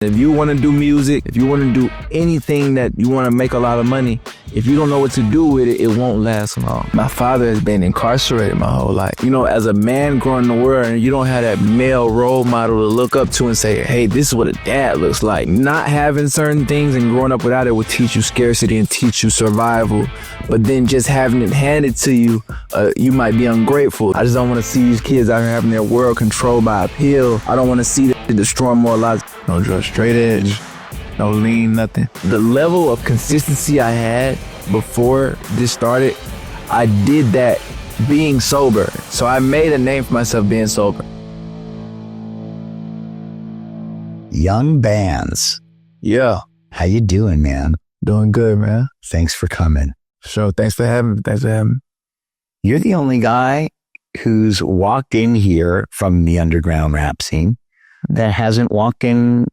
If you want to do music, if you want to do anything that you want to make a lot of money, if you don't know what to do with it, it won't last long. My father has been incarcerated my whole life. You know, as a man growing in the world, and you don't have that male role model to look up to and say, hey, this is what a dad looks like. Not having certain things and growing up without it will teach you scarcity and teach you survival. But then just having it handed to you, you might be ungrateful. I just don't want to see these kids out here having their world controlled by a pill. I don't want to see that destroy more lives. No drugs, straight edge, no lean, nothing. The level of consistency I had before this started, I did that being sober. So I made a name for myself being sober. Yung Bans. Yeah. How you doing, man? Doing good, man. Thanks for coming. Sure. Thanks for having me. You're the only guy who's walked in here from the underground rap scene that hasn't walked in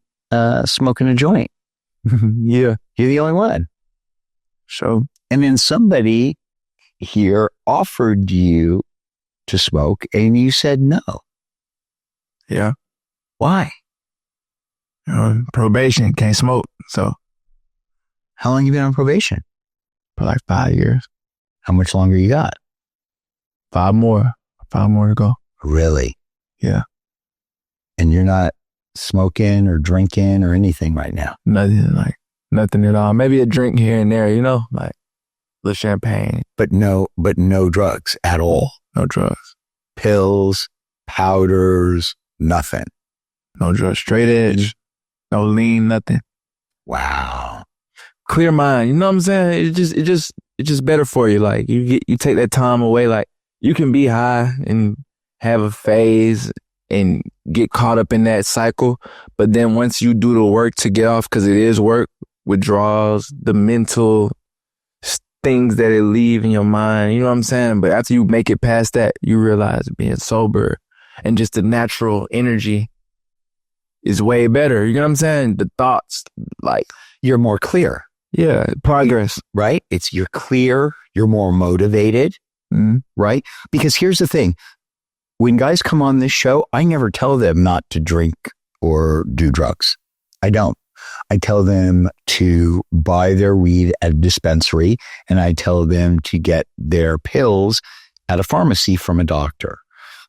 smoking a joint. Yeah. You're the only one. So, and then somebody here offered you to smoke and you said no. Yeah. Why? You know, probation, can't smoke. So. How long you been on probation? For like 5 years. How much longer you got? 5 more. 5 more to go. Really? Yeah. And you're not smoking or drinking or anything right now? Nothing at all. Maybe a drink here and there, you know, like a little champagne. But no drugs at all. No drugs. Pills, powders, nothing. No drugs. Straight edge. No lean, nothing. Wow. Clear mind. You know what I'm saying? It's just better for you. Like you take that time away. Like you can be high and have a phase and get caught up in that cycle. But then once you do the work to get off, because it is work, withdrawals, the mental things that it leave in your mind, you know what I'm saying? But after you make it past that, you realize being sober and just the natural energy is way better. You know what I'm saying? The thoughts, like you're more clear. Yeah, progress. Right? You're clear, you're more motivated, right? Because here's the thing. When guys come on this show, I never tell them not to drink or do drugs. I don't. I tell them to buy their weed at a dispensary, and I tell them to get their pills at a pharmacy from a doctor.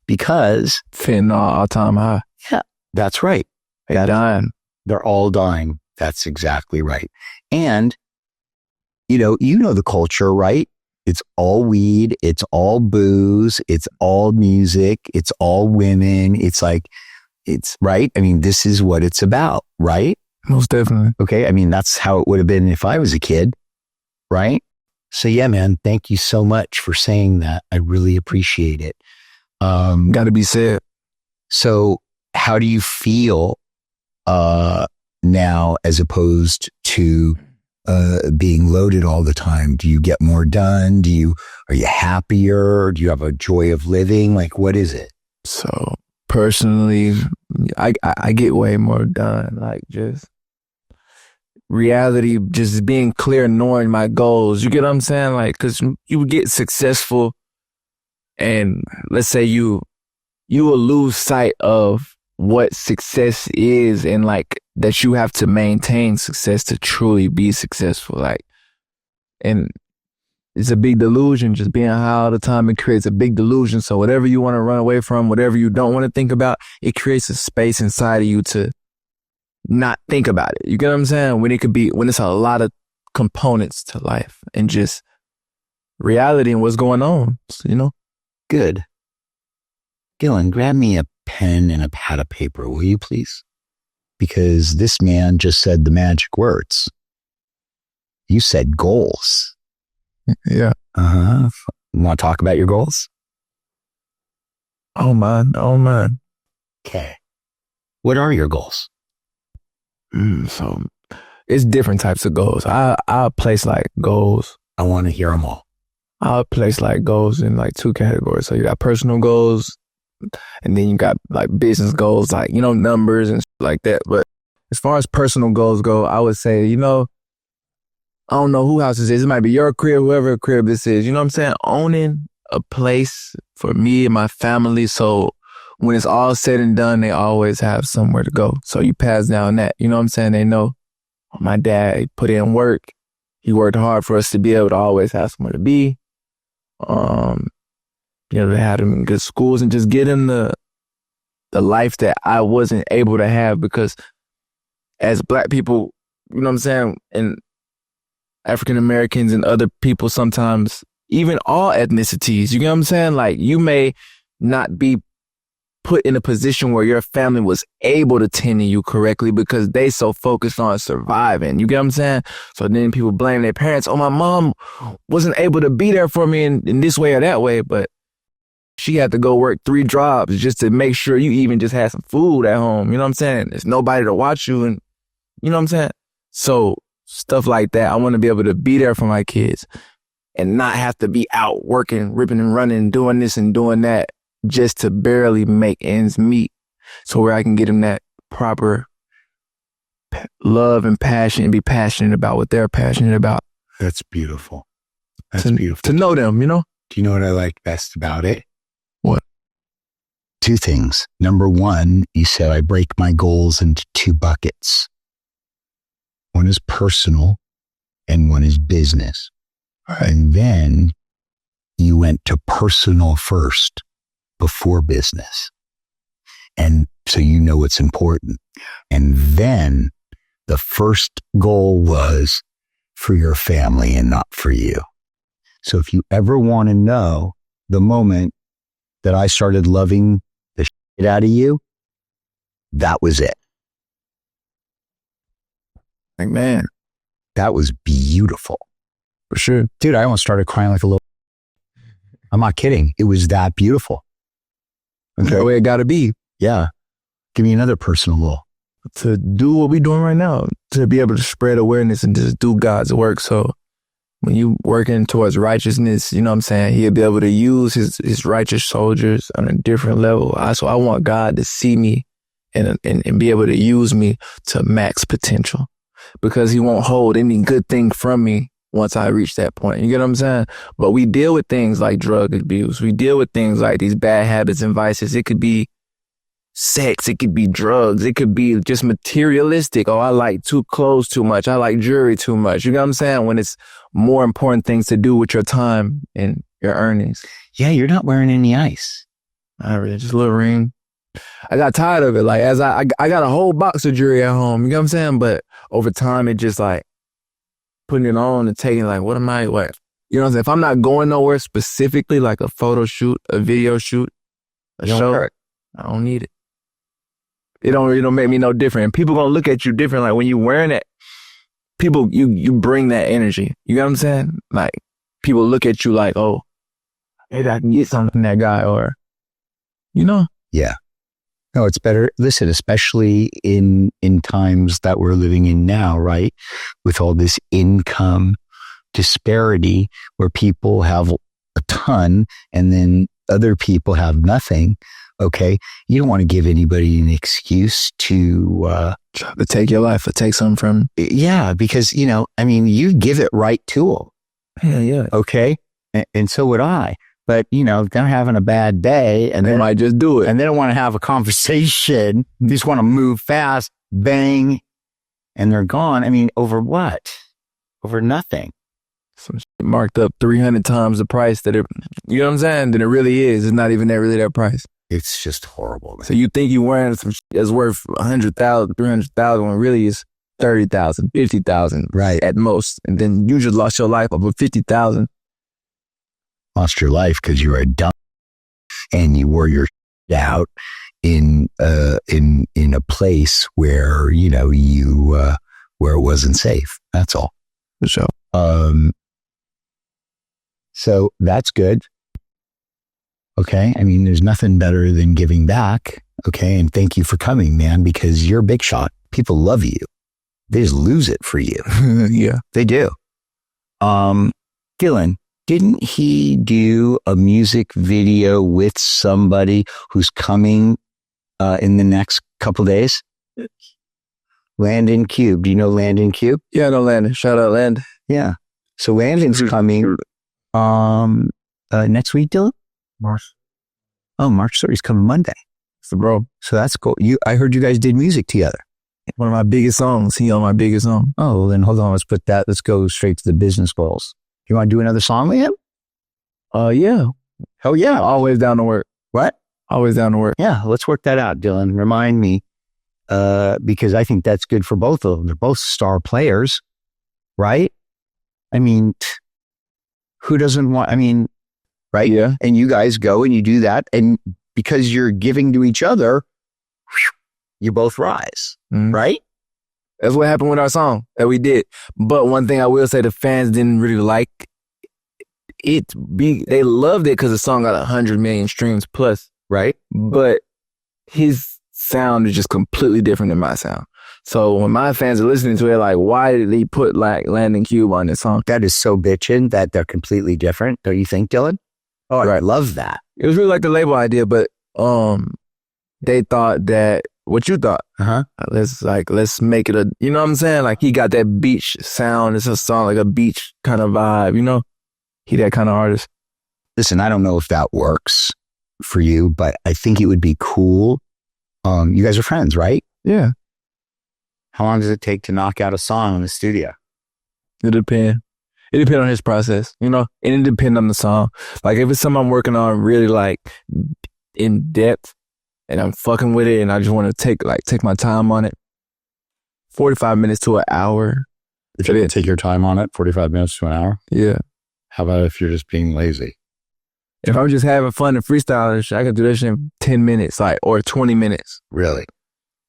Because fentanyl all-time high. Yeah, that's right. They're dying. They're all dying. That's exactly right. And you know the culture, right? It's all weed, it's all booze, it's all music, it's all women. It's like, it's right. I mean, this is what it's about, right? Most definitely. Okay. I mean, that's how it would have been if I was a kid, right? So yeah, man, thank you so much for saying that. I really appreciate it. Got to be said. So how do you feel now as opposed to being loaded all the time? Do you get more done? Are you happier? Do you have a joy of living? Like, what is it? So personally, I get way more done. Like just reality, just being clear, knowing my goals. You get what I'm saying? Like, cause you get successful and let's say you will lose sight of what success is and like that you have to maintain success to truly be successful. Like, and it's a big delusion. Just being high all the time, it creates a big delusion. So whatever you want to run away from, whatever you don't want to think about, it creates a space inside of you to not think about it. You get what I'm saying? When it's a lot of components to life and just reality and what's going on, you know? Good. Dylan, grab me a pen and a pad of paper, will you please? Because this man just said the magic words. You said goals. Yeah. Want to talk about your goals? Oh, man. Okay. What are your goals? So it's different types of goals. I'll place like goals. I want to hear them all. I'll place like goals in like 2 categories. So you got personal goals and then you got like business goals, like, you know, numbers and like that. But as far as personal goals go, I would say, you know, I don't know who house this is. It might be your crib, whoever crib this is. You know what I'm saying? Owning a place for me and my family. So when it's all said and done, they always have somewhere to go. So you pass down that, you know what I'm saying? They know my dad put in work. He worked hard for us to be able to always have somewhere to be. They had them in good schools and just get them the life that I wasn't able to have, because as Black people, you know what I'm saying, and African Americans and other people sometimes, even all ethnicities, you know what I'm saying? Like, you may not be put in a position where your family was able to tend to you correctly because they so focused on surviving. You get what I'm saying? So then people blame their parents. Oh, my mom wasn't able to be there for me in this way or that way, but she had to go work 3 jobs just to make sure you even just had some food at home. You know what I'm saying? There's nobody to watch you, and you know what I'm saying? So stuff like that, I want to be able to be there for my kids and not have to be out working, ripping and running, doing this and doing that, just to barely make ends meet, so where I can get them that proper love and passion and be passionate about what they're passionate about. That's beautiful. That's beautiful. To know them, you know? Do you know what I like best about it? What? 2 things. Number 1, you said I break my goals into 2 buckets. One is personal and one is business. Right. And then you went to personal first before business. And so you know what's important. And then the first goal was for your family and not for you. So if you ever want to know the moment that I started loving the shit out of you, that was it. Like, man, that was beautiful. For sure. Dude, I almost started crying like a little. I'm not kidding. It was that beautiful. Okay. The way it got to be. Yeah. Give me another personal goal. To do what we're doing right now, to be able to spread awareness and just do God's work. So when you working towards righteousness, you know what I'm saying, he'll be able to use his righteous soldiers on a different level. So I want God to see me and be able to use me to max potential, because he won't hold any good thing from me once I reach that point. You get what I'm saying? But we deal with things like drug abuse. We deal with things like these bad habits and vices. It could be sex. It could be drugs. It could be just materialistic. Oh, I like clothes too much. I like jewelry too much. You know what I'm saying? When it's more important things to do with your time and your earnings. Yeah, you're not wearing any ice. Not really, just a little ring. I got tired of it. Like, as I got a whole box of jewelry at home. You know what I'm saying? But over time, it just like putting it on and taking like, what? You know what I'm saying? If I'm not going nowhere specifically, like a photo shoot, a video shoot, a show, I don't need it. It don't make me no different. And people gonna look at you different. Like, when you wearing it, people, you bring that energy. You know what I'm saying? Like, people look at you like, oh, maybe I can get something from that guy, or, you know? Yeah. No, it's better. Listen, especially in times that we're living in now, right? With all this income disparity where people have a ton and then other people have nothing. Okay. You don't want to give anybody an excuse to take your life or take something from. Yeah. Because, you give it right to them. Yeah. Okay. And so would I. But, they're having a bad day and they might just do it. And they don't want to have a conversation. They just want to move fast, bang, and they're gone. Over what? Over nothing. Some shit marked up 300 times the price that you know what I'm saying? That it really is. It's not even really that price. It's just horrible. Man. So you think you're wearing some shit that's worth 100,000, 300,000 when really it's 30,000, 50,000 right at most. And then you just lost your life over 50,000. Lost your life because you were a dumb and you wore your shit out in a place where where it wasn't safe. That's all. For sure. So that's good. Okay. There's nothing better than giving back. Okay. And thank you for coming, man, because you're a big shot. People love you. They just lose it for you. Yeah, they do. Dylan, didn't he do a music video with somebody who's coming in the next couple days? Landon Cube. Do you know Landon Cube? Yeah, I know Landon. Shout out Landon. Yeah. So Landon's coming next week, Dylan? March. Oh, March 3rd. He's coming Monday. So, bro, So that's cool. I heard you guys did music together. one of my biggest songs. He on my biggest song. Oh, well, then hold on. Let's go straight to the business goals. You want to do another song with him? Yeah. Hell yeah. Always down to work. What? Always down to work. Yeah, let's work that out, Dylan. Remind me, because I think that's good for both of them. They're both star players, right? I mean, who doesn't want, right? Yeah. And you guys go and you do that. And because you're giving to each other, you both rise, right? That's what happened with our song that we did. But one thing I will say, the fans didn't really like it. They loved it because the song got 100 million streams plus, Right? but his sound is just completely different than my sound. So when my fans are listening to it, like, why did he put like Landon Cube on this song? That is so bitchin' that they're completely different. Don't you think, Dylan? Oh, I love that. It was really like the label idea, but they thought that what you thought. Let's make it you know what I'm saying? Like, he got that beach sound. It's a song like a beach kind of vibe, you know? He that kind of artist. Listen, I don't know if that works for you, but I think it would be cool. You guys are friends, right? Yeah. How long does it take to knock out a song in the studio? It depends. It depends on his process, you know? And it depends on the song. Like, if it's something I'm working on really like in depth and I'm fucking with it and I just want to take my time on it, 45 minutes to an hour. If you take your time on it, 45 minutes to an hour? Yeah. How about if you're just being lazy? If I'm just having fun and freestyling, I could do that shit in 10 minutes, or 20 minutes. Really?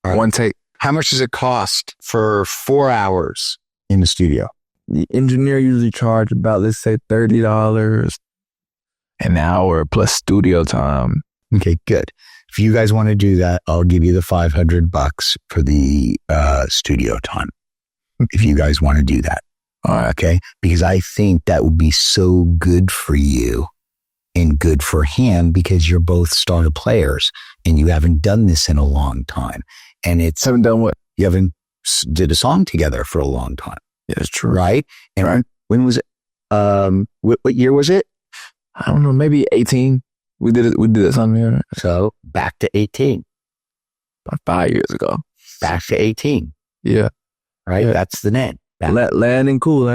All right. One take. How much does it cost for 4 hours in the studio? The engineer usually charge about, let's say, $30 an hour plus studio time. Okay, good. If you guys want to do that, I'll give you the $500 for the studio time. If you guys want to do that. All right. Okay? Because I think that would be so good for you and good for him, because you're both star players and you haven't done this in a long time. And Haven't done what? you haven't did a song together for a long time. Yeah, it's true. Right? And Right. when was it? What year was it? I don't know, maybe 18. We did that song here So back to 18. about 5 years ago. Back to 18. Yeah. Right? Yeah. That's the net. Landing cool.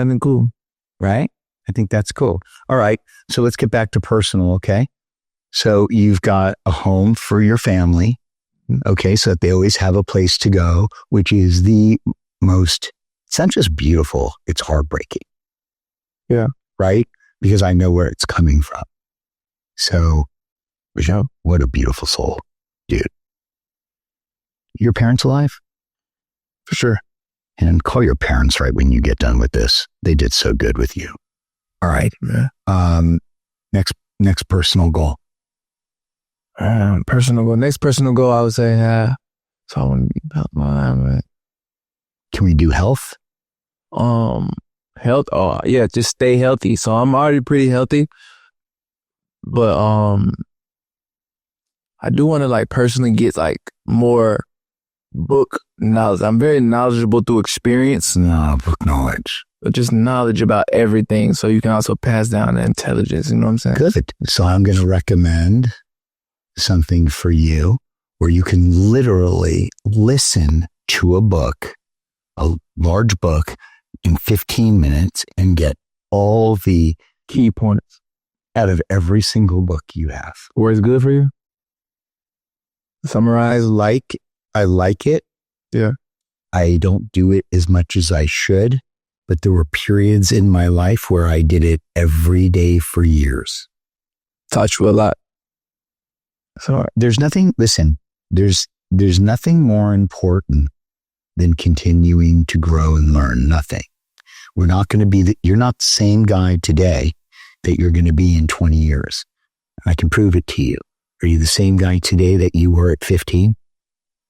Right? I think that's cool. All right. So let's get back to personal, okay? So you've got a home for your family, okay? So that they always have a place to go, which is the most, it's not just beautiful, it's heartbreaking. Yeah. Right? Because I know where it's coming from. So, what a beautiful soul, dude. Your parents alive? For sure. And call your parents right when you get done with this. They did so good with you. All right. Yeah. Next personal goal. Personal goal. Next personal goal, I would say, so I want to be about mine. Can we do health? Health. Oh, yeah, just stay healthy. So I'm already pretty healthy, but I do want to like personally get like more book knowledge. I'm very knowledgeable through experience. No, book knowledge. But just knowledge about everything, so you can also pass down the intelligence. You know what I'm saying? Good. So I'm going to recommend something for you where you can literally listen to a book, a large book, in 15 minutes and get all the Key points out of every single book you have. Where it's good for you. Summarize. I like it. Yeah. I don't do it as much as I should, but there were periods in my life where I did it every day for years. Taught you a lot. So there's nothing more important than continuing to grow and learn. Nothing. We're not going to be, you're not the same guy today that you're going to be in 20 years. I can prove it to you. Are you the same guy today that you were at 15?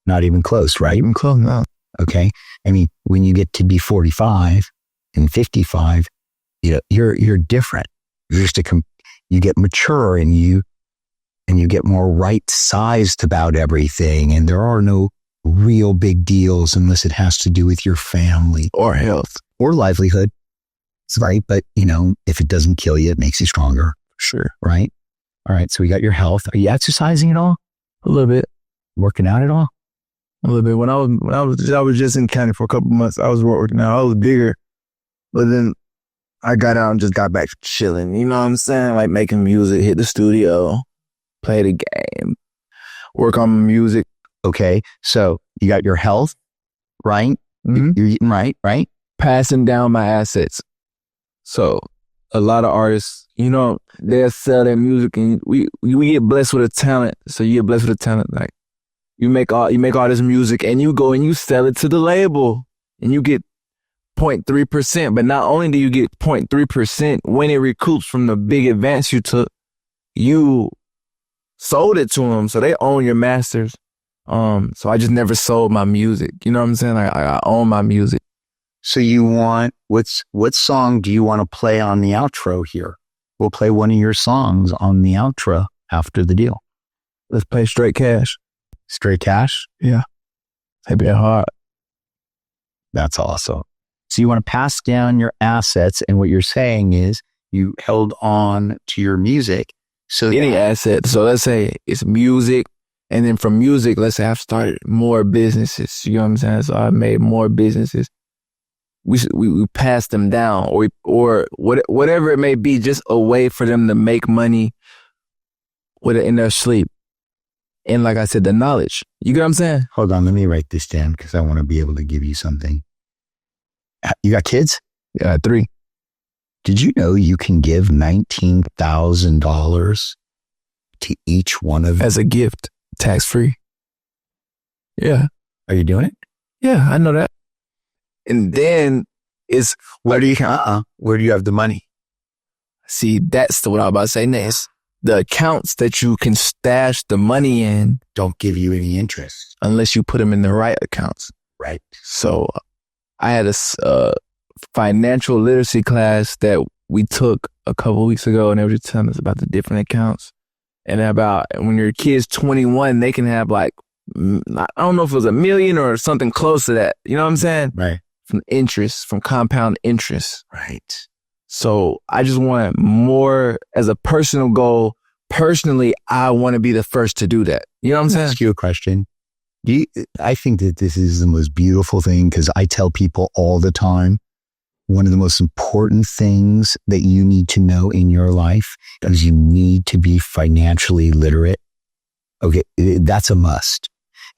Not even close, right? Even close, no. Okay. I mean, when you get to be 45 and 55, you're different. You're just you get mature and you get more right-sized about everything. And there are no real big deals unless it has to do with your family Or health. or livelihood. It's right. But if it doesn't kill you, it makes you stronger. Sure. Right. All right. So we got your health. Are you exercising at all? A little bit. Working out at all? A little bit. When I was just in county for a couple months, I was working out. I was bigger, but then I got out and just got back to chilling. You know what I'm saying? Like making music, hit the studio, play the game, work on my music. Okay, so you got your health, right? Mm-hmm. You're eating right? Passing down my assets. So a lot of artists, you know, they'll sell their music, and we get blessed with a talent. So you get blessed with a talent, like you make all this music, and you go and you sell it to the label, and you get 0.3%. But not only do you get 0.3% when it recoups from the big advance you took, you sold it to them, so they own your masters. So I just never sold my music. You know what I'm saying? I own my music. So you want, what song do you want to play on the outro here? We'll play one of your songs on the outro after the deal. Let's play Straight Cash. Straight Cash? Yeah. It'd be hard. That's awesome. So you want to pass down your assets, and what you're saying is you held on to your music. So any asset. So let's say it's music, and then from music, let's say I've started more businesses. You know what I'm saying? So I made more businesses. We pass them down, or whatever it may be, just a way for them to make money with it in their sleep. And like I said, the knowledge. You get what I'm saying? Hold on, let me write this down because I want to be able to give you something. You got kids? Yeah, 3. Did you know you can give $19,000 to each one of them? As a gift, tax-free. Yeah. Are you doing it? Yeah, I know that. And then it's... Where do you have the money? See, that's what I was about to say next. The accounts that you can stash the money in don't give you any interest unless you put them in the right accounts. Right. So I had a financial literacy class that we took a couple of weeks ago, and they were just telling us about the different accounts. And about when your kid's 21, they can have like, I don't know if it was $1 million or something close to that. You know what I'm saying? Right. From interest, from compound interest. Right. So I just want more as a personal goal. Personally, I want to be the first to do that. You know what I'm saying? Ask you a question. I think that this is the most beautiful thing, because I tell people all the time, one of the most important things that you need to know in your life is you need to be financially literate. Okay, that's a must.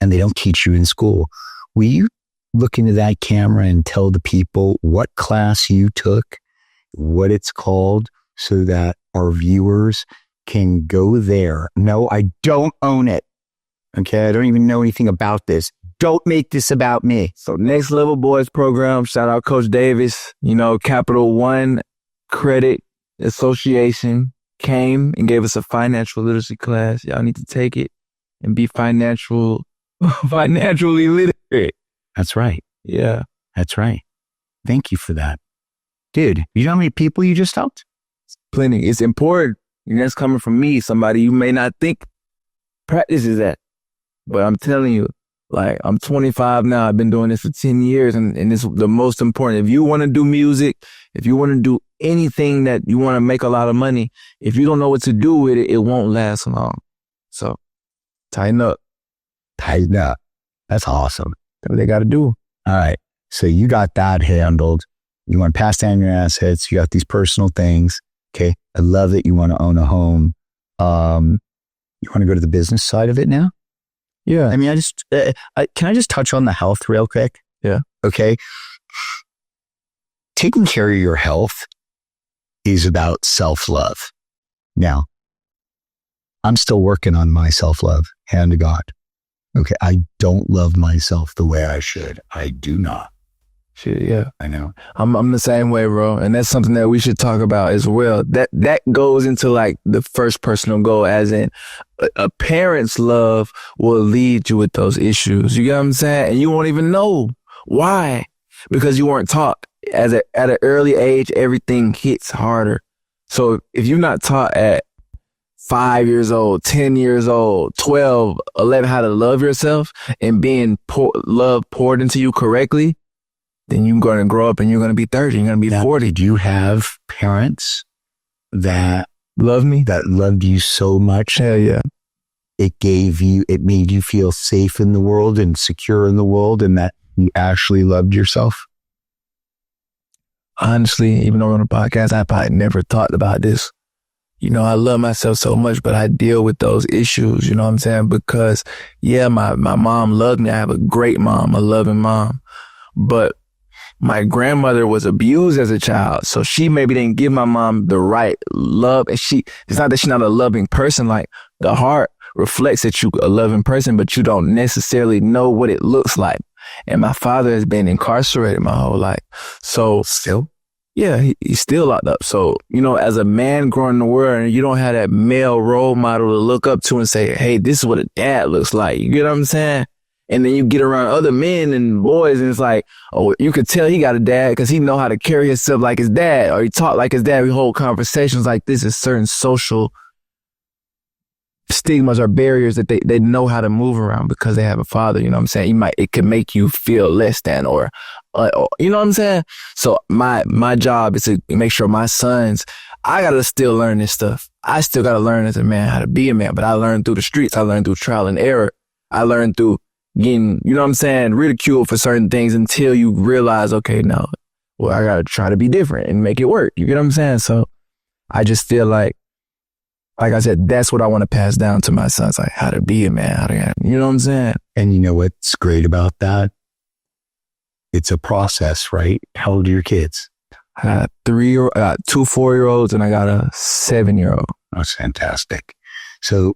And they don't teach you in school. Will you look into that camera and tell the people what class you took, what it's called, so that our viewers can go there? No, I don't own it. Okay, I don't even know anything about this. Don't make this about me. So Next Level Boys program, shout out Coach Davis, you know, Capital One Credit Association came and gave us a financial literacy class. Y'all need to take it and be financially literate. That's right. Yeah. That's right. Thank you for that. Dude, you know how many people you just helped? Plenty. It's important. And that's coming from me, somebody you may not think practices that. But I'm telling you, like, I'm 25 now. I've been doing this for 10 years, and it's the most important. If you want to do music, if you want to do anything that you want to make a lot of money, if you don't know what to do with it, it won't last long. So tighten up. Tighten up. That's awesome. That's what they got to do. All right. So you got that handled. You want to pass down your assets. You got these personal things. Okay. I love that you want to own a home. You want to go to the business side of it now? Yeah. I mean, can I just touch on the health real quick? Yeah. Okay. Taking care of your health is about self-love. Now, I'm still working on my self-love, hand to God. Okay. I don't love myself the way I should. I do not. Shit, yeah. I know. I'm the same way, bro. And that's something that we should talk about as well. That goes into like the first personal goal, as in a parent's love will lead you with those issues. You get what I'm saying? And you won't even know why, because you weren't taught. At an early age, everything hits harder. So if you're not taught at 5 years old, 10 years old, 12, 11, how to love yourself and being love poured into you correctly, then you're going to grow up and you're going to be 30, you're going to be 40. Did you have parents that love me? That loved you so much? Hell yeah. it made you feel safe in the world and secure in the world, and that you actually loved yourself? Honestly, even though we're on a podcast, I probably never thought about this. You know, I love myself so much, but I deal with those issues, you know what I'm saying? Because, yeah, my mom loved me. I have a great mom, a loving mom. But my grandmother was abused as a child. So she maybe didn't give my mom the right love. And it's not that she's not a loving person. Like, the heart reflects that you're a loving person, but you don't necessarily know what it looks like. And my father has been incarcerated my whole life. So Still? yeah, he's still locked up. So, you know, as a man growing in the world and you don't have that male role model to look up to and say, hey, this is what a dad looks like. You get what I'm saying? And then you get around other men and boys and it's like, oh, you could tell he got a dad because he know how to carry himself like his dad, or he talk like his dad. We hold conversations like this. Is certain social stigmas or barriers that they know how to move around because they have a father. You know what I'm saying? It could make you feel less than or you know what I'm saying? So my job is to make sure my sons, I gotta still learn this stuff. I still gotta learn as a man how to be a man, but I learned through the streets. I learned through trial and error. I learned through getting, you know what I'm saying, ridiculed for certain things until you realize, okay, no, well, I gotta try to be different and make it work. You get what I'm saying? So I just feel like I said, that's what I want to pass down to my sons, like how to be a man, you know what I'm saying? And you know what's great about that? It's a process, right? How old are your kids? I got two 4-year-olds and I got a 7-year-old. That's fantastic. So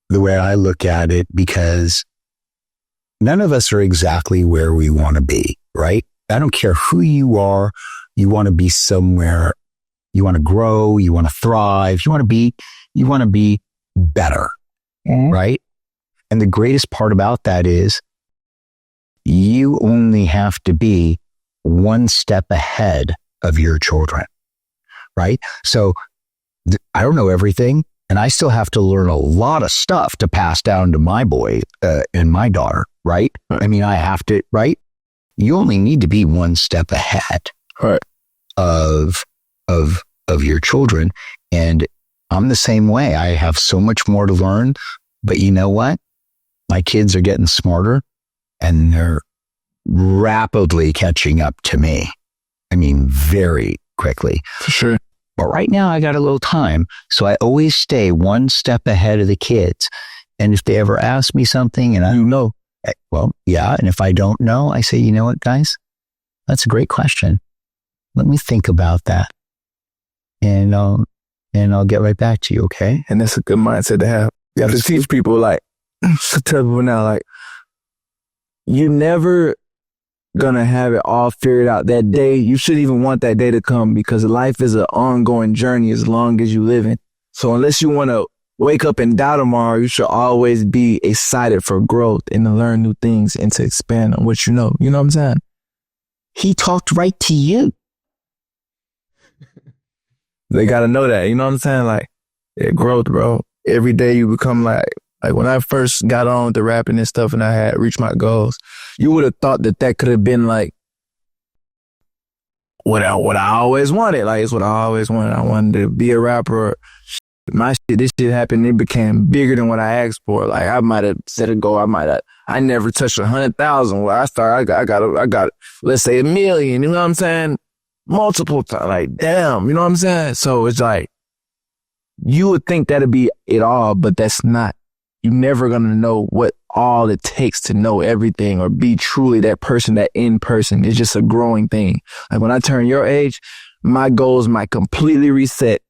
the way I look at it, because none of us are exactly where we want to be, right? I don't care who you are. You want to be somewhere. You want to grow. You want to thrive. You want to be better, right? And the greatest part about that is you only have to be one step ahead of your children, right? So I don't know everything, and I still have to learn a lot of stuff to pass down to my boy and my daughter, right? I mean, I have to, right? You only need to be one step ahead of your children. And I'm the same way. I have so much more to learn, but you know what? My kids are getting smarter and they're rapidly catching up to me. I mean, very quickly. For sure. But right now I got a little time. So I always stay one step ahead of the kids. And if they ever ask me something and I don't know, well, yeah. And if I don't know, I say, you know what, guys, that's a great question. Let me think about that. And I'll get right back to you. Okay. And that's a good mindset to have. You have to teach people, like, tell people now, like, you're never gonna have it all figured out that day. You shouldn't even want that day to come because life is an ongoing journey as long as you live in. So unless you want to wake up and die tomorrow, you should always be excited for growth and to learn new things and to expand on what you know. You know what I'm saying? He talked right to you. They got to know that. You know what I'm saying? Like, yeah, growth, bro. Every day you become like when I first got on with the rapping and stuff and I had reached my goals, you would have thought that could have been like what I always wanted. Like, it's what I always wanted. I wanted to be a rapper. This shit happened. It became bigger than what I asked for. Like, I might have set a goal. I never touched 100,000. When I started, I got, let's say 1 million. You know what I'm saying? Multiple times. Like, damn. You know what I'm saying? So it's like, you would think that'd be it all, but that's not. You're never going to know what all it takes to know everything or be truly that person, that in person. It's just a growing thing. Like, when I turn your age, my goals might completely reset.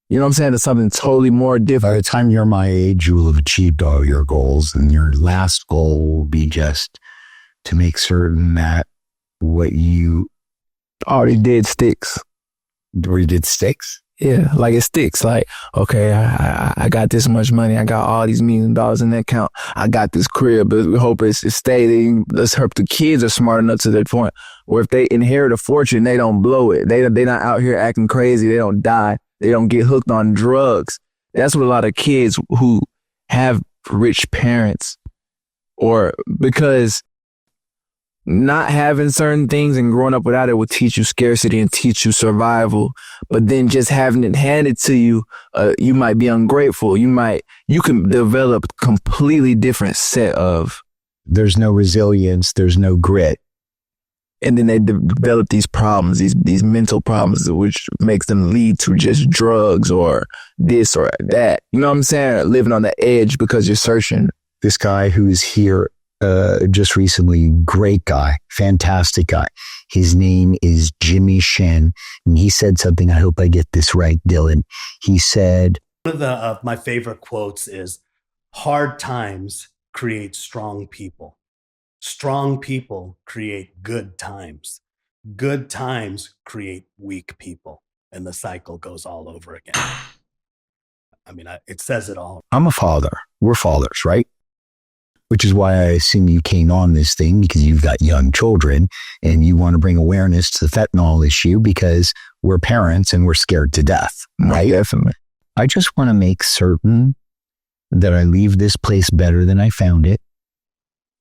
You know what I'm saying? To something totally more different. By the time you're my age, you will have achieved all your goals, and your last goal will be just to make certain that what you already did sticks. Already did sticks? Yeah, like it sticks. Like, okay, I got this much money. I got all these $1 million in the account. I got this crib, but we hope it stays. Let's hope the kids are smart enough to that point where if they inherit a fortune, they don't blow it. They not out here acting crazy. They don't die. They don't get hooked on drugs. That's what a lot of kids who have rich parents, or because not having certain things and growing up without it will teach you scarcity and teach you survival. But then just having it handed to you, you might be ungrateful. You can develop a completely different set of. There's no resilience. There's no grit. And then they develop these problems, these mental problems, which makes them lead to just drugs or this or that. You know what I'm saying? Living on the edge because you're searching. This guy who's here just recently, great guy, fantastic guy. His name is Jimmy Shin. And he said something, I hope I get this right, Dylan. He said, one of my favorite quotes is, hard times create strong people. Strong people create good times. Good times create weak people. And the cycle goes all over again. I mean, it says it all. I'm a father. We're fathers, right? Which is why I assume you came on this thing, because you've got young children and you want to bring awareness to the fentanyl issue because we're parents and we're scared to death, right? Definitely. I just want to make certain that I leave this place better than I found it,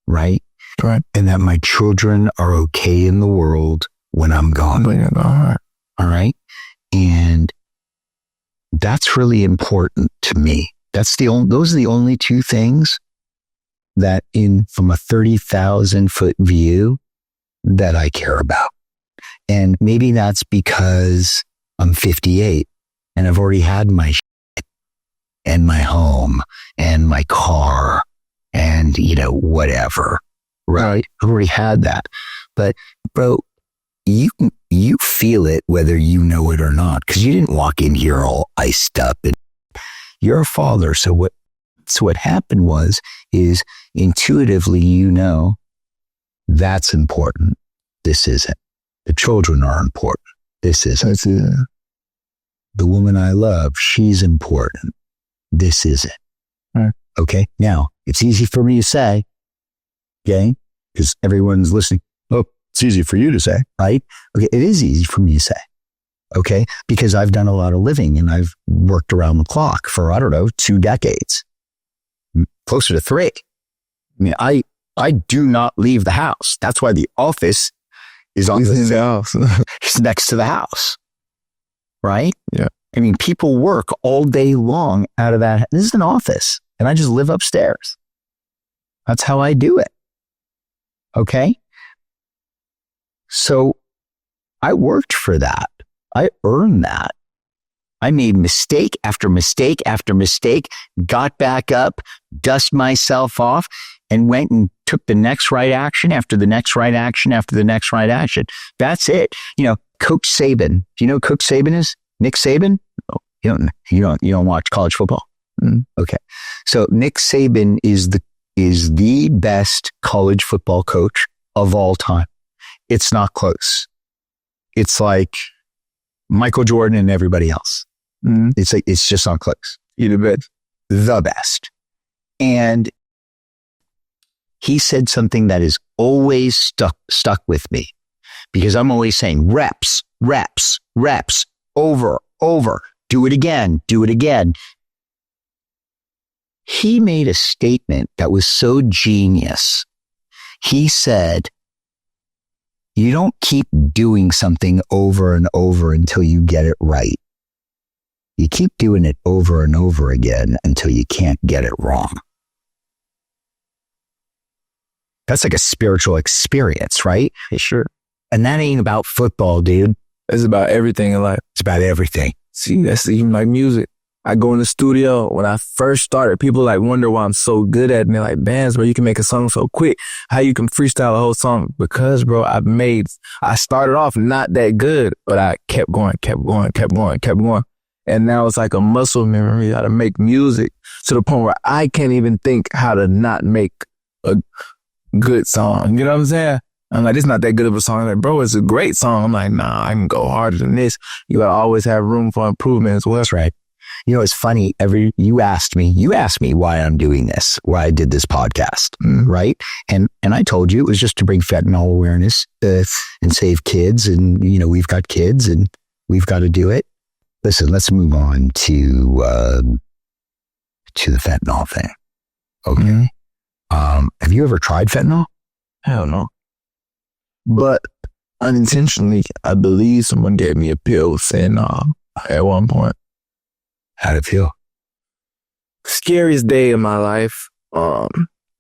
right? Right. And that my children are okay in the world when I'm gone. All right. And that's really important to me. Those are the only two things that from a 30,000 foot view that I care about. And maybe that's because I'm 58 and I've already had my shit and my home and my car and, whatever. Right. I've already had that. But bro, you feel it whether you know it or not, because you didn't walk in here all iced up and you're a father. So what happened is intuitively, that's important. This isn't. The children are important. This isn't. The woman I love, she's important. This isn't. Right. Okay. Now it's easy for me to say, okay, because everyone's listening. Oh, it's easy for you to say, right? Okay, it is easy for me to say, okay, because I've done a lot of living and I've worked around the clock for, 2 decades, closer to 3. I mean, I do not leave the house. That's why the office is on the house. It's next to the house, right? Yeah. I mean, people work all day long out of that. This is an office, and I just live upstairs. That's how I do it. Okay. So I worked for that. I earned that. I made mistake after mistake after mistake, got back up, dust myself off, and went and took the next right action after the next right action after the next right action. That's it. Coach Saban. Do you know who Coach Saban is? Nick Saban? Oh, you don't watch college football? Okay. So Nick Saban is the best college football coach of all time. It's not close. It's like Michael Jordan and everybody else. It's just not close. You're the best. And he said something that is always stuck with me, because I'm always saying reps, over, do it again. He made a statement that was so genius. He said, you don't keep doing something over and over until you get it right. You keep doing it over and over again until you can't get it wrong. That's like a spiritual experience, right? Sure. And that ain't about football, dude. It's about everything in life. It's about everything. See, that's even like music. I go in the studio. When I first started, people wonder why I'm so good at it. And they're like, Bans, bro, you can make a song so quick. How you can freestyle a whole song? Because, bro, I started off not that good, but I kept going. And now it's like a muscle memory how to make music, to the point where I can't even think how to not make a good song. You know what I'm saying? I'm like, it's not that good of a song. I'm like, bro, it's a great song. I'm like, nah, I can go harder than this. You gotta always have room for improvement as well. That's right. It's funny. You asked me why I'm doing this, why I did this podcast, right? And I told you it was just to bring fentanyl awareness and save kids. And, we've got kids and we've got to do it. Listen, let's move on to the fentanyl thing. Okay. Have you ever tried fentanyl? Hell no. But unintentionally, I believe someone gave me a pill saying at one point. How'd it feel? Scariest day of my life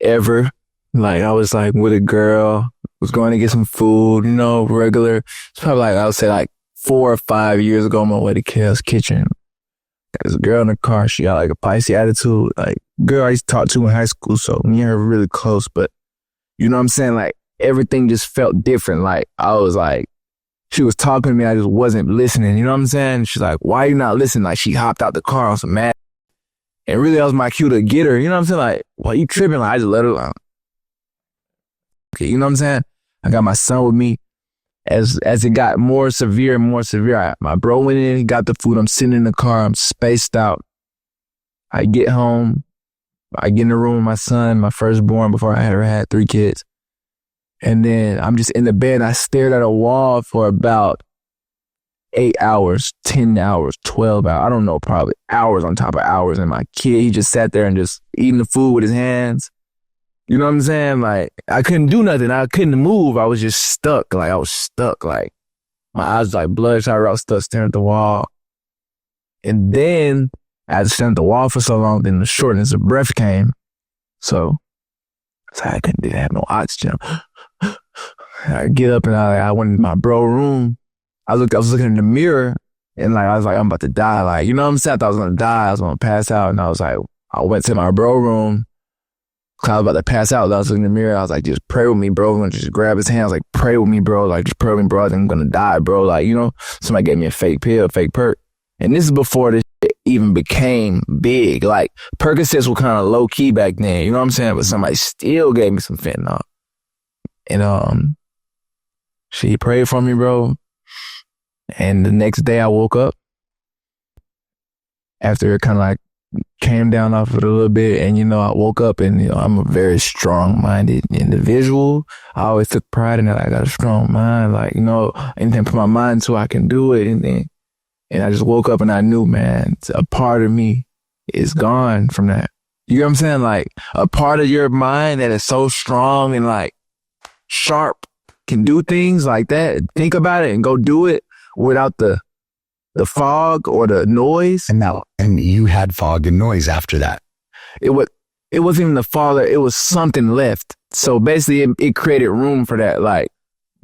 ever. Like, I was like with a girl, was going to get some food, regular. It's probably like, I would say like 4 or 5 years ago on my way to Kale's Kitchen. There's a girl in the car. She got like a feisty attitude. Like, girl I used to talk to in high school, so me and her were really close. But you know what I'm saying? Like, everything just felt different. Like, I was like, she was talking to me, I just wasn't listening. You know what I'm saying? She's like, why are you not listening? Like, she hopped out the car on some mad. And really, that was my cue to get her. You know what I'm saying? Like, why you tripping? Like, I just let her out. Okay, you know what I'm saying? I got my son with me. As it got more severe and more severe, my bro went in, he got the food. I'm sitting in the car. I'm spaced out. I get home. I get in the room with my son, my firstborn, before I had 3 kids. And then I'm just in the bed. I stared at a wall for about 8 hours, 10 hours, 12 hours. I don't know, probably hours on top of hours. And my kid, he just sat there and just eating the food with his hands. You know what I'm saying? Like, I couldn't do nothing. I couldn't move. I was just stuck. Like, I was stuck. Like, my eyes like bloodshot. I was stuck staring at the wall. And then, I was staring at the wall for so long, then the shortness of breath came. So I couldn't have no oxygen. I get up and I went in my bro room. I was looking in the mirror and like, I was like, I'm about to die. Like, you know what I'm saying? I thought I was going to die. I was going to pass out. And I was like, I went to my bro room. Cause I was about to pass out. I was looking in the mirror. I was like, just pray with me, bro. I'm going to just grab his hand. I was like, pray with me, bro. Like, just pray with me, bro. I think I'm going to die, bro. Like, somebody gave me a fake pill, a fake perk. And this is before this shit even became big. Like, Percocets were kind of low key back then. You know what I'm saying? But somebody still gave me some fentanyl. And, she prayed for me, bro. And the next day I woke up after it kind of like came down off it a little bit. And, I woke up and, I'm a very strong-minded individual. I always took pride in that. I got a strong mind. Like, anything I put my mind to, I can do it. And I just woke up and I knew, man, a part of me is gone from that. You know what I'm saying? Like, a part of your mind that is so strong and like sharp can do things like that. Think about it and go do it without the fog or the noise. And you had fog and noise after that. It wasn't even the fog. It was something left. So basically it created room for that. Like,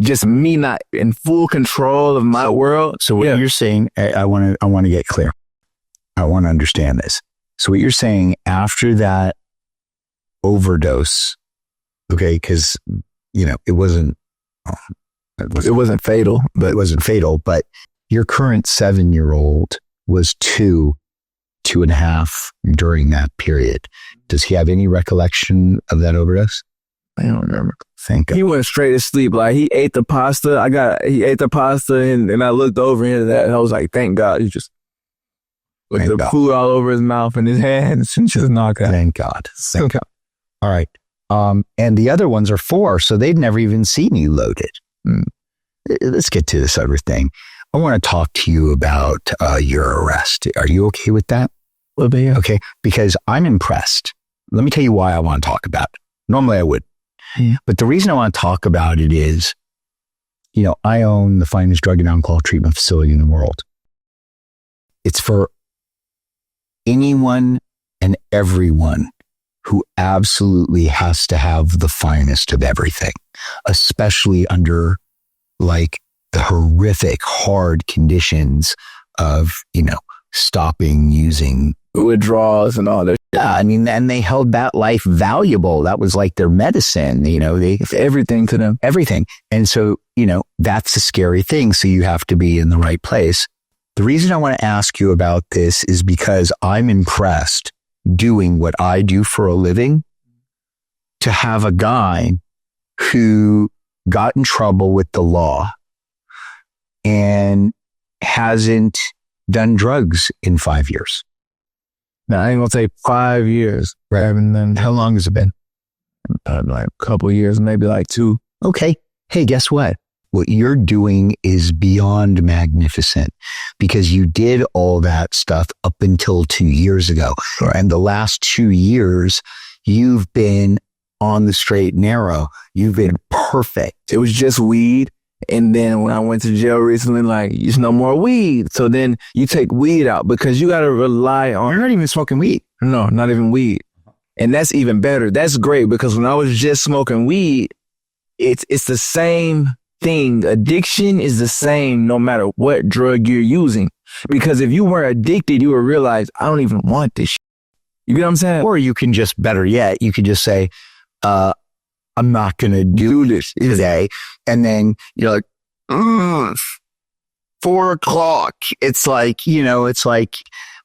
just me not in full control of my world. So what you're saying, I want to get clear. I want to understand this. So what you're saying after that overdose, okay, because, it wasn't fatal, but your current 7-year-old was 2.5 during that period. Does he have any recollection of that overdose? I don't remember. Thank God. He went straight to sleep. Like, he ate the pasta. He ate the pasta and I looked over into that and I was like, thank God. He just with the food all over his mouth and his hands and just knocked out. Thank God. Thank God. All right. And the other ones are 4, so they'd never even seen you loaded. Let's get to this other thing. I want to talk to you about your arrest. Are you okay with that? Well, yeah. Okay, because I'm impressed. Let me tell you why I want to talk about it. Normally I would. Yeah. But the reason I want to talk about it is, I own the finest drug and alcohol treatment facility in the world. It's for anyone and everyone who absolutely has to have the finest of everything, especially under like the horrific, hard conditions of, stopping using withdrawals and all that. Yeah, and they held that life valuable. That was like their medicine, they everything to them. Everything. And so, that's a scary thing. So you have to be in the right place. The reason I want to ask you about this is because I'm impressed doing what I do for a living to have a guy who got in trouble with the law and hasn't done drugs in 5 years. Now, I ain't gonna say 5 years. Right. And then how long has it been? Like a couple of years, maybe like 2. Okay. Hey, guess what? What you're doing is beyond magnificent because you did all that stuff up until 2 years ago. Right. And the last 2 years, you've been on the straight and narrow. You've been perfect. It was just weed. And then when I went to jail recently, like, it's no more weed. So then you take weed out because you got to rely on... You're not even smoking weed. No, not even weed. And that's even better. That's great because when I was just smoking weed, it's the same thing. Addiction is the same no matter what drug you're using. Because if you weren't addicted, you would realize, I don't even want this shit. You get what I'm saying? Or you can just, better yet, you could just say, I'm not going to do this today. And then you're like, 4 o'clock. It's like, it's like,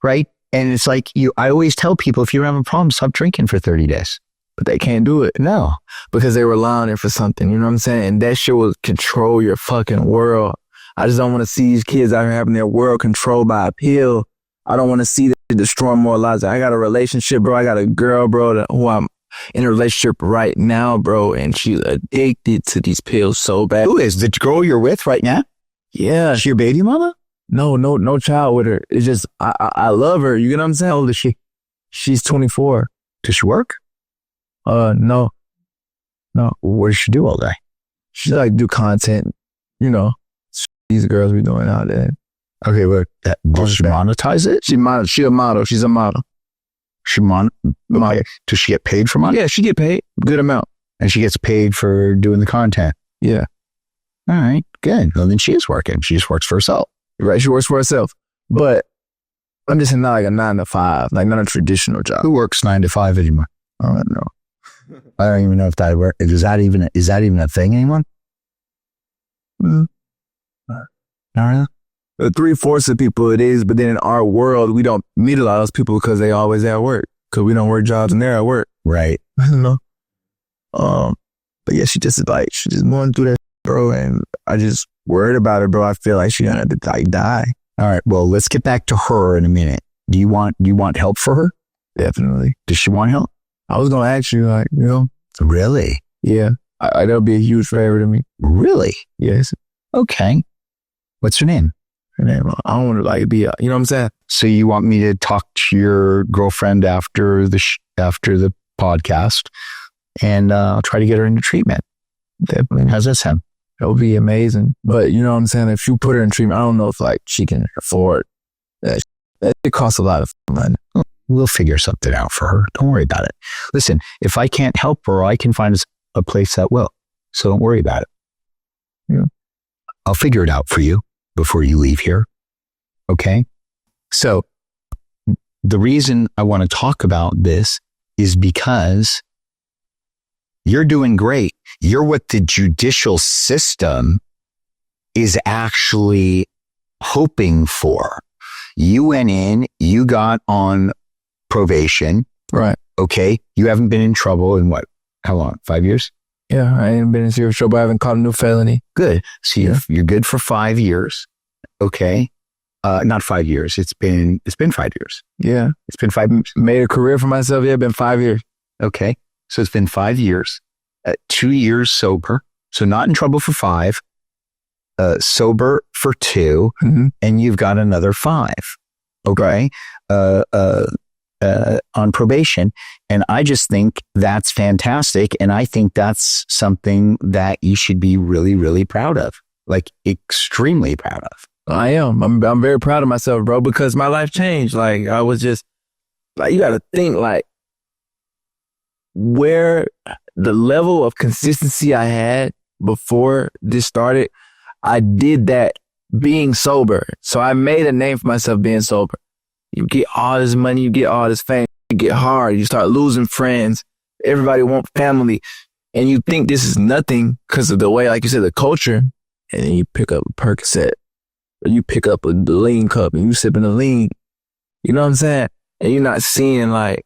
right? And it's like, I always tell people, if you have a problem, stop drinking for 30 days. But they can't do it. No. Because they rely on it for something. You know what I'm saying? And that shit will control your fucking world. I just don't want to see these kids out here having their world controlled by a pill. I don't want to see that destroy more lives. I got a relationship, bro. I got a girl, bro, who I'm in a relationship right now, bro, and she's addicted to these pills so bad. Who is the girl you're with right now? Yeah. Is she your baby mama? No child with her. It's just, I love her. You get what I'm saying? How old is she? She's 24. Does she work? No. What does she do all day? She like do content, these girls be doing out there. Okay, but does she monetize it? She's a model. She's a model. Okay. Does she get paid for money? Yeah, she get paid. Good amount. And she gets paid for doing the content? Yeah. All right, good. Well, then she is working. She just works for herself. Right, she works for herself. But I'm just not like a 9 to 5, like not a traditional job. Who works 9 to 5 anymore? I don't know. I don't even know if that works. Is that even a thing anymore? Mm-hmm. Not really. 3/4 of people it is, but then in our world, we don't meet a lot of those people because they always at work. Because we don't work jobs and they're at work. Right. I don't know. But yeah, she's just going through that, bro, and I just worried about her, bro. I feel like she's gonna die. All right. Well, let's get back to her in a minute. Do you want help for her? Definitely. Does she want help? I was gonna ask you, like, Really? Yeah. That'll be a huge favor to me. Really? Yes. Okay. What's her name? Her name. I don't want to be, you know what I'm saying? So you want me to talk to your girlfriend after the podcast, and I'll try to get her into treatment. Definitely. How's that sound? That would be amazing. But you know what I'm saying? If you put her in treatment, I don't know if like she can afford that. It costs a lot of money. We'll figure something out for her. Don't worry about it. Listen, if I can't help her, I can find a place that will. So don't worry about it. Yeah. I'll figure it out for you before you leave here. Okay? So the reason I want to talk about this is because you're doing great. You're what the judicial system is actually hoping for. You went in, you got on probation. Right. Okay. You haven't been in trouble in how long? 5 years? Yeah. I ain't been in serious trouble. I haven't caught a new felony. Good. So you're good for 5 years. Okay. Not 5 years. It's been 5 years. Yeah. It's been 5 years. Made a career for myself. Yeah. Been 5 years. Okay. So it's been 5 years, 2 years sober. So not in trouble for 5, sober for 2, and you've got another 5. Okay. On probation. And I just think that's fantastic. And I think that's something that you should be really, really proud of. Like extremely proud of. I am. I'm very proud of myself, bro, because my life changed. Like I was just like, you got to think like where the level of consistency I had before this started, I did that being sober. So I made a name for myself being sober. You get all this money, you get all this fame, you get hard, you start losing friends. Everybody wants family. And you think this is nothing because of the way, like you said, the culture. And then you pick up a Percocet, or you pick up a lean cup and you sipping a lean. You know what I'm saying? And you're not seeing like,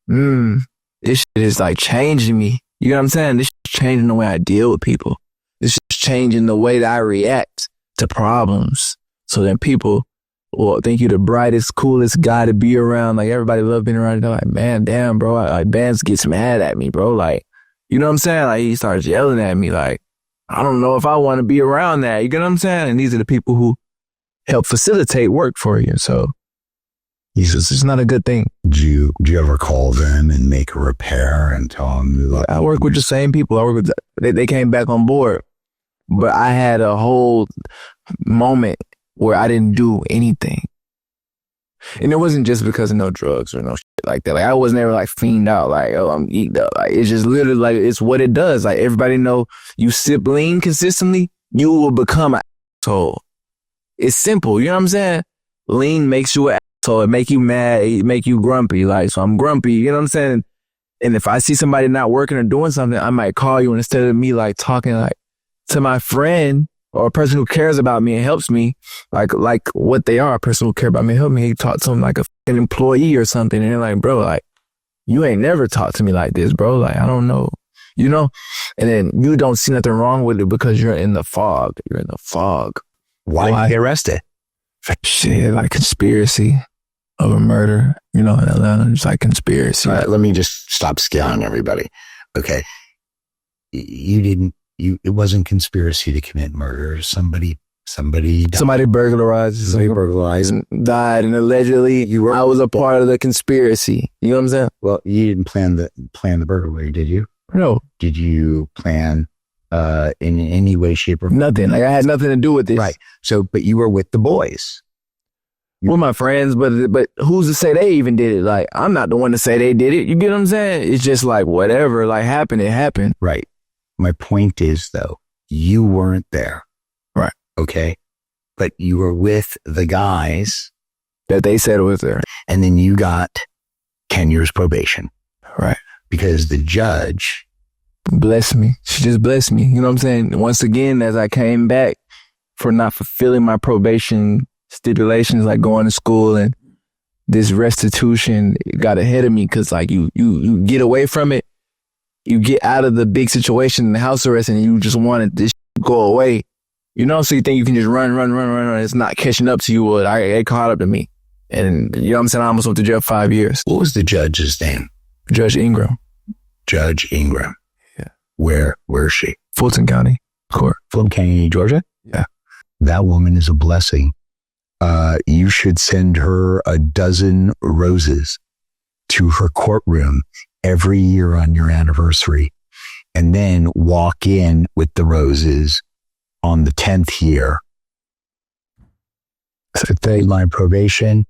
this shit is like changing me. You know what I'm saying? This is changing the way I deal with people. This is changing the way that I react to problems. So then people will think you're the brightest, coolest guy to be around. Like everybody love being around you. They're like, man, damn, bro. Like Bans gets mad at me, bro. Like, you know what I'm saying? Like he starts yelling at me. Like, I don't know if I want to be around that. You get what I'm saying? And these are the people who help facilitate work for you. So It's not a good thing. Do you ever call them and make a repair and tell them? Like, I work with the same people. They came back on board, but I had a whole moment where I didn't do anything. And it wasn't just because of no drugs or no shit like that. Like, I was never like fiend out, like, oh, I'm eating up. Like, it's just literally like, it's what it does. Like, everybody know you sip lean consistently, you will become an asshole. It's simple. You know what I'm saying? Lean makes you an asshole. It make you mad. It make you grumpy. Like, so I'm grumpy. You know what I'm saying? And if I see somebody not working or doing something, I might call you, and instead of me like talking like to my friend or a person who cares about me and helps me, like what they are, a person who cares about me and help me, he talk to them like an employee or something. And they're like, bro, like, you ain't never talked to me like this, bro. Like, I don't know, you know? And then you don't see nothing wrong with it because you're in the fog. You're in the fog. Why get arrested? Shit, like conspiracy of a murder, you know, in Atlanta. It's like conspiracy. All right, let me just stop scaling everybody. Okay. It wasn't conspiracy to commit murder. Somebody died. Somebody burglarized. And died, and allegedly I was a part of the conspiracy. You know what I'm saying? Well, you didn't plan the burglary, did you? No. Did you plan in any way, shape, or form? Nothing. Like, I had nothing to do with this. Right. So, but you were with the boys. With my friends, but who's to say they even did it? Like, I'm not the one to say they did it. You get what I'm saying? It's just like, whatever, like, happened, it happened. Right. My point is, though, you weren't there. Right. Okay. But you were with the guys that they said was there. And then you got 10 years probation. Right. Because the judge blessed me. She just blessed me. You know what I'm saying? Once again, as I came back for not fulfilling my probation stipulations, like going to school, and this restitution got ahead of me, because like you get away from it. You get out of the big situation in the house arrest, and you just wanted this to go away. You know, so you think you can just run. It's not catching up to you. Or it caught up to me. And you know what I'm saying? I almost went to jail 5 years. What was the judge's name? Judge Ingram. Judge Ingram. Yeah. Where is she? Fulton County Court. Fulton County, Georgia? Yeah. That woman is a blessing. You should send her a dozen roses to her courtroom every year on your anniversary, and then walk in with the roses on the 10th year. So say my probation,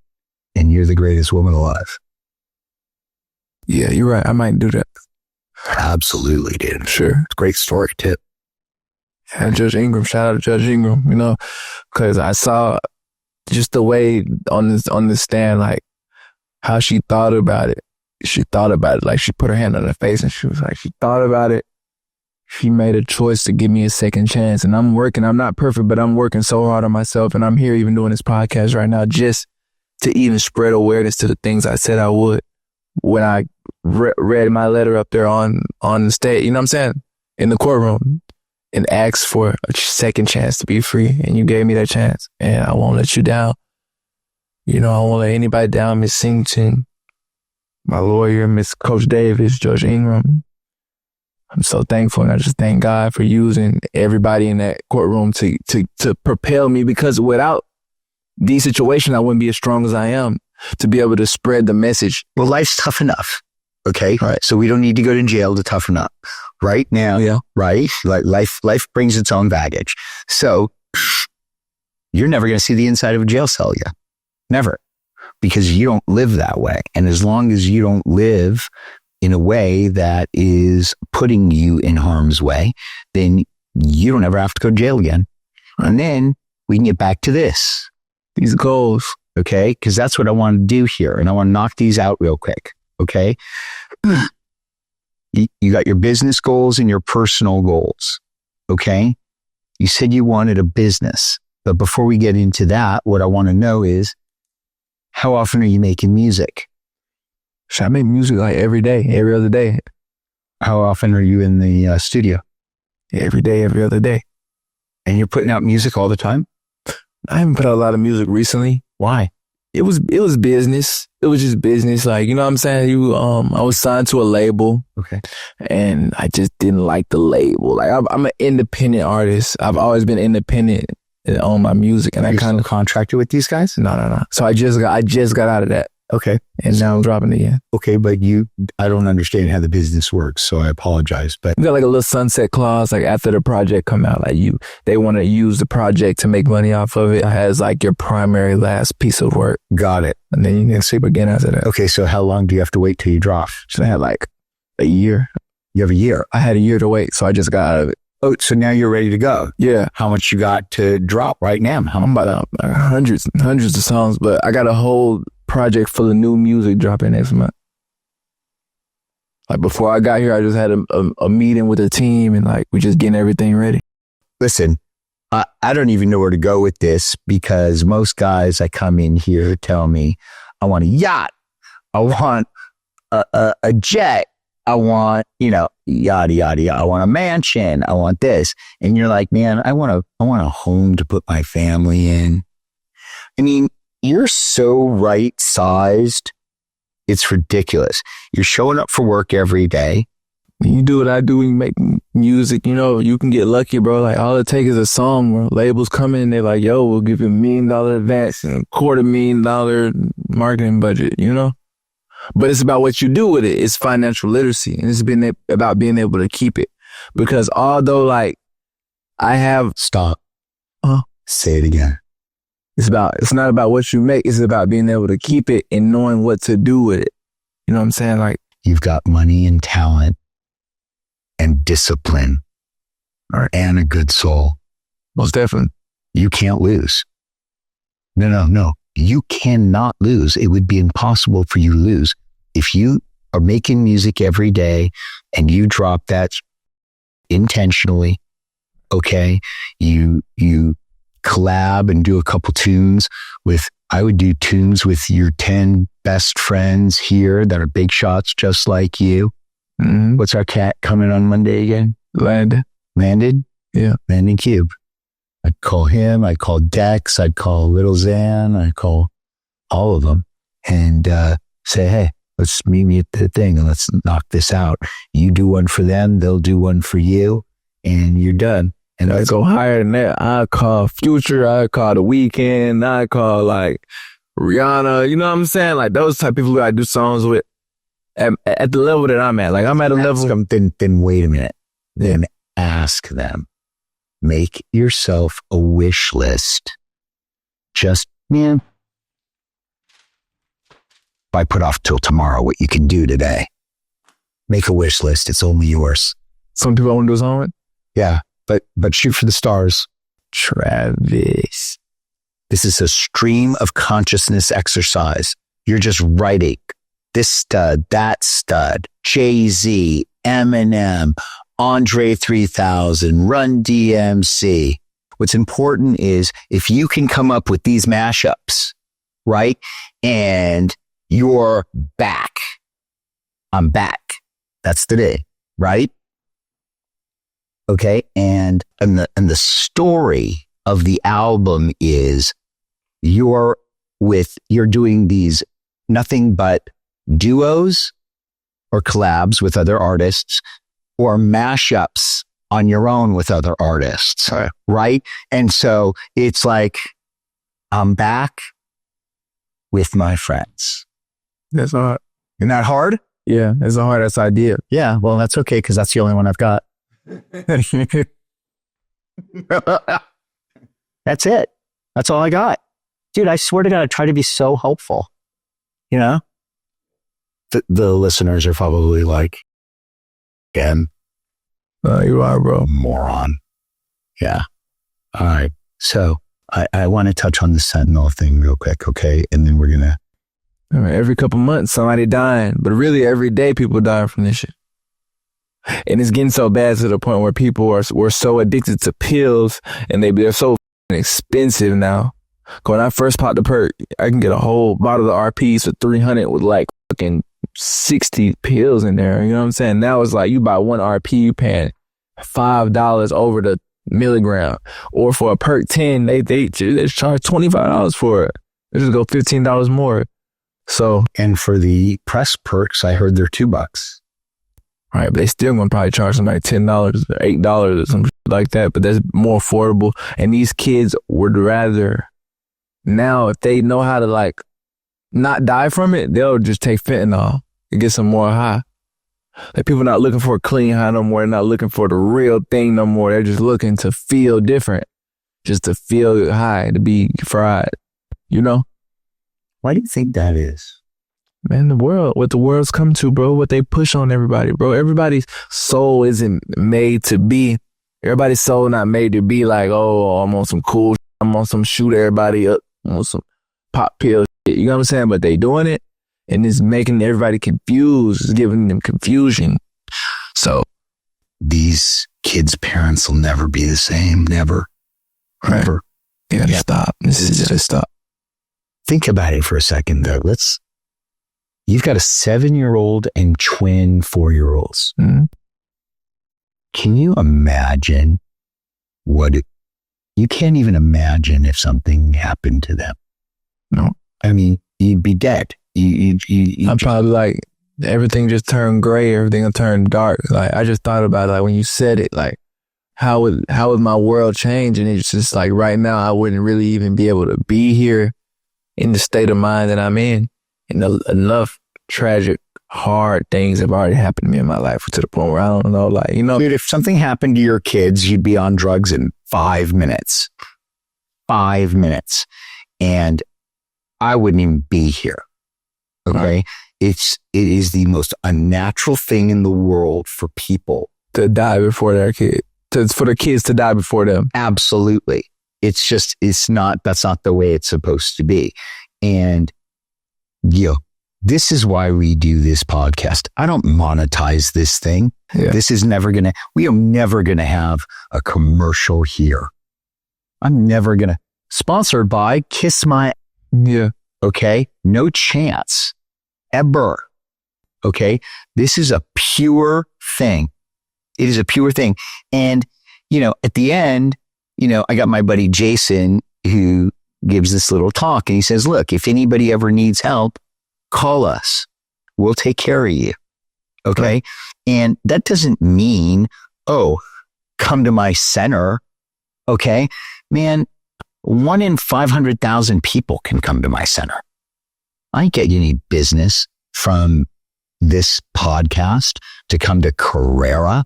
and you're the greatest woman alive. Yeah, you're right. I might do that. Absolutely, dude. Sure. It's a great story, too. Yeah, Judge Ingram. Shout out to Judge Ingram, you know, because I saw just the way on this stand, like how she thought about it. She thought about it. Like, she put her hand on her face and she was like, she thought about it. She made a choice to give me a second chance. And I'm not perfect, but I'm working so hard on myself. And I'm here even doing this podcast right now just to even spread awareness to the things I said I would when I read my letter up there on the stage, you know what I'm saying? In the courtroom, and asked for a second chance to be free. And you gave me that chance, and I won't let you down. You know, I won't let anybody down. Miss Singleton, my lawyer, Miss Coach Davis, Judge Ingram. I'm so thankful, and I just thank God for using everybody in that courtroom to propel me, because without these situations, I wouldn't be as strong as I am to be able to spread the message. Well, life's tough enough. Okay. Right. So we don't need to go to jail to toughen up right now. Yeah. Right. Like life brings its own baggage. So you're never going to see the inside of a jail cell again. Never. Because you don't live that way. And as long as you don't live in a way that is putting you in harm's way, then you don't ever have to go to jail again. And then we can get back to this. These goals. Okay. Because that's what I want to do here. And I want to knock these out real quick. Okay. You got your business goals and your personal goals. Okay. You said you wanted a business, but before we get into that, what I want to know is, how often are you making music? I make music like every day, every other day. How often are you in the studio? Every day, every other day. And you're putting out music all the time? I haven't put out a lot of music recently. Why? It was business. It was just business. Like, you know what I'm saying? I was signed to a label. Okay. And I just didn't like the label. Like, I'm an independent artist. I've always been independent on my music. And I kind of contracted with these guys? No. So I just got out of that. Okay. And now I'm dropping again. Okay, but I don't understand how the business works, so I apologize. But We got like a little sunset clause, like after the project come out, like they want to use the project to make money off of it as like your primary last piece of work. got it. And then you can sleep again after that. Okay, so how long do you have to wait till you drop? So I had like a year. You have a year. I had a year to wait, so I just got out of it. Oh, so now you're ready to go. Yeah. How much you got to drop right now? I'm about hundreds of songs, but I got a whole project full of new music dropping next month. Like before I got here, I just had a meeting with the team and like we just getting everything ready. Listen, I don't even know where to go with this because most guys that come in here tell me, I want a yacht. I want a jet. I want, yada, yada, yada. I want a mansion. I want this. And you're like, man, I want a home to put my family in. I mean, you're so right sized. It's ridiculous. You're showing up for work every day. When you do what I do, when you make music, you can get lucky, bro. Like all it takes is a song where labels come in and they're like, yo, we'll give you $1 million advance and $250,000 marketing budget, But it's about what you do with it. It's financial literacy. And it's about being able to keep it. Because although like I have... Stop. Huh? Say it again. It's not about what you make. It's about being able to keep it and knowing what to do with it. You know what I'm saying? Like you've got money and talent and discipline and a good soul. Most definitely. You can't lose. No. You cannot lose. It would be impossible for you to lose. If you are making music every day and you drop that intentionally, okay, you collab and do a couple tunes I would do tunes with your 10 best friends here that are big shots just like you. Mm-hmm. What's our cat coming on Monday again? Landed? Yeah. Landing Cube. I'd call him, I'd call Dex, I'd call Little Xan, I'd call all of them and say, hey, let's meet me at the thing and let's knock this out. You do one for them, they'll do one for you, and you're done. And I go higher than that. I call Future, I call The Weeknd, I call like Rihanna, you know what I'm saying? Like those type of people who I do songs with at the level that I'm at. Like I'm at a level. Then wait a minute. Then ask them. Make yourself a wish list. Just, man, if I put off till tomorrow what you can do today, make a wish list. It's only yours. Some people I want to do a song with? Yeah, but shoot for the stars. Travis. This is a stream of consciousness exercise. You're just writing this stud, that stud, Jay-Z, Eminem, Andre 3000, Run DMC. What's important is if you can come up with these mashups, right? And you're back. I'm back. That's the day, right? Okay. And the story of the album is you're doing these nothing but duos or collabs with other artists or mashups on your own with other artists, right? And so it's like, I'm back with my friends. That's hard. Isn't that hard? Yeah, it's the hardest idea. Yeah, well, that's okay because that's the only one I've got. That's it. That's all I got. Dude, I swear to God, I try to be so helpful. The listeners are probably like, again, you are, bro. Moron. Yeah. All right. So I want to touch on the Sentinel thing real quick, okay? And then we're going to. All right, every couple months, somebody dying. But really, every day, people dying from this shit. And it's getting so bad to the point where people were so addicted to pills and they're so expensive now. When I first popped the perk, I can get a whole bottle of RPs for $300 with like fucking 60 pills in there. You know what I'm saying? Now it's like you buy one RP, you paying $5 over the milligram. Or for a perk 10, they charge $25 for it. They just go $15 more. So, and for the press perks, I heard they're $2. Right, but they still gonna probably charge them like $10 or $8 or something like that. But that's more affordable. And these kids would rather now, if they know how to like not die from it, they'll just take fentanyl and get some more high. Like people not looking for a clean high no more. They're not looking for the real thing no more. They're just looking to feel different, just to feel high, to be fried, you know? Why do you think that is? Man, the world, what the world's come to, bro, what they push on everybody, bro. Everybody's soul isn't made to be. Everybody's soul not made to be like, oh, I'm on some cool shit. I'm on some shoot everybody up. I'm on some pop pill shit. You know what I'm saying? But they doing it and it's making everybody confused. It's giving them confusion. So these kids' parents will never be the same. Never. Right. Never. You gotta stop. This is just stop. Think about it for a second, though. You've got a 7-year-old and twin 4-year-olds. Mm-hmm. Can you imagine you can't even imagine if something happened to them. No. I mean, you'd be dead. I'm probably like, everything just turned gray. Everything will turn dark. Like, I just thought about it, like when you said it, like, how would my world change? And it's just like right now, I wouldn't really even be able to be here in the state of mind that I'm in. And enough tragic, hard things have already happened to me in my life to the point where I don't know, like, you know. Dude, if something happened to your kids, you'd be on drugs in 5 minutes. 5 minutes. And I wouldn't even be here. Okay? Right. It is the most unnatural thing in the world for people to die before their kid. For the kids to die before them. Absolutely. That's not the way it's supposed to be. And this is why we do this podcast. I don't monetize this thing. Yeah. We are never going to have a commercial here. I'm never going to. Sponsored by Kiss My. Yeah. Okay. No chance. Ever. Okay. This is a pure thing. It is a pure thing. And, at the end, I got my buddy Jason who gives this little talk and he says, look, if anybody ever needs help, call us. We'll take care of you. Okay. Right. And that doesn't mean, come to my center. Okay. Man, 1 in 500,000 people can come to my center. I ain't getting any business from this podcast to come to Carrera.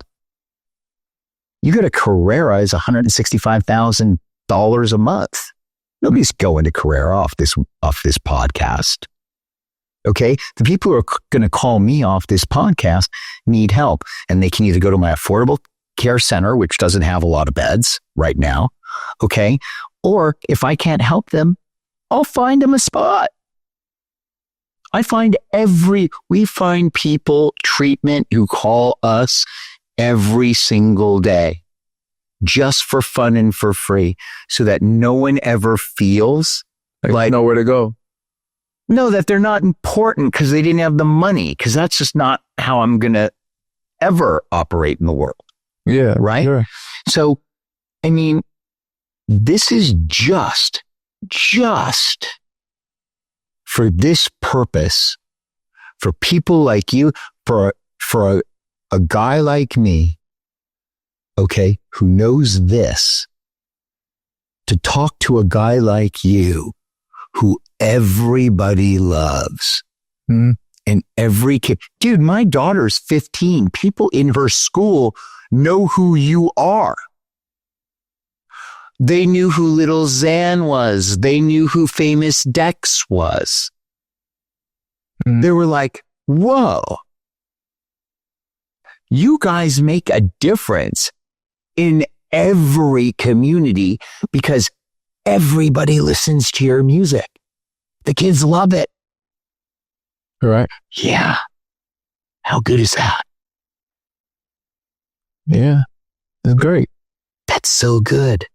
You go to Carrera is $165,000 a month. Nobody's going to Carrera off this podcast. Okay. The people who are going to call me off this podcast need help, and they can either go to my affordable care center, which doesn't have a lot of beds right now. Okay. Or if I can't help them, I'll find them a spot. We find people treatment who call us every single day just for fun and for free, so that no one ever feels like nowhere to go. No, that they're not important because they didn't have the money, because that's just not how I'm going to ever operate in the world. Yeah. Right? Sure. So, I mean, this is just for this purpose, for people like you, for a guy like me, okay, who knows this, to talk to a guy like you who everybody loves. Mm-hmm. And every kid, dude, my daughter's 15. People in her school know who you are. They knew who Little Xan was. They knew who Famous Dex was. Mm-hmm. They were like, whoa, you guys make a difference in every community because everybody listens to your music. The kids love it. Right. Yeah. How good is that? Yeah. That's great. That's so good.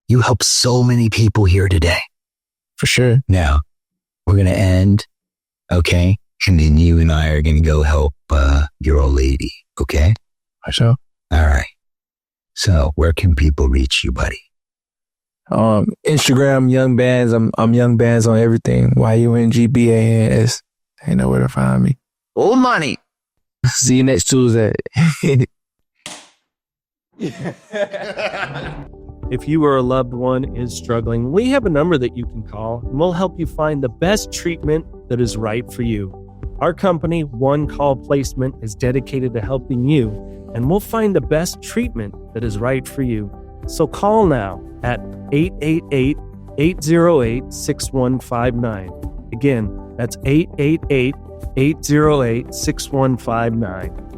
You help so many people here today. For sure. Now, we're going to end, okay? And then you and I are going to go help your old lady, okay? For sure. All right. So, where can people reach you, buddy? Instagram, Yung Bans. I'm Yung Bans on everything. YUNGBANS. Ain't nowhere to find me. Old money. See you next Tuesday. If you or a loved one is struggling, we have a number that you can call, and we'll help you find the best treatment that is right for you. Our company, One Call Placement, is dedicated to helping you, and we'll find the best treatment that is right for you. So call now at 888-808-6159. Again, that's 888-808-6159.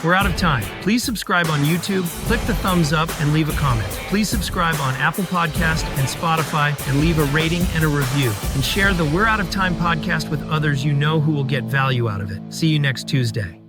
We're out of time. Please subscribe on YouTube, click the thumbs up, and leave a comment. Please subscribe on Apple Podcast and Spotify and leave a rating and a review. And share the We're Out of Time podcast with others you know who will get value out of it. See you next Tuesday.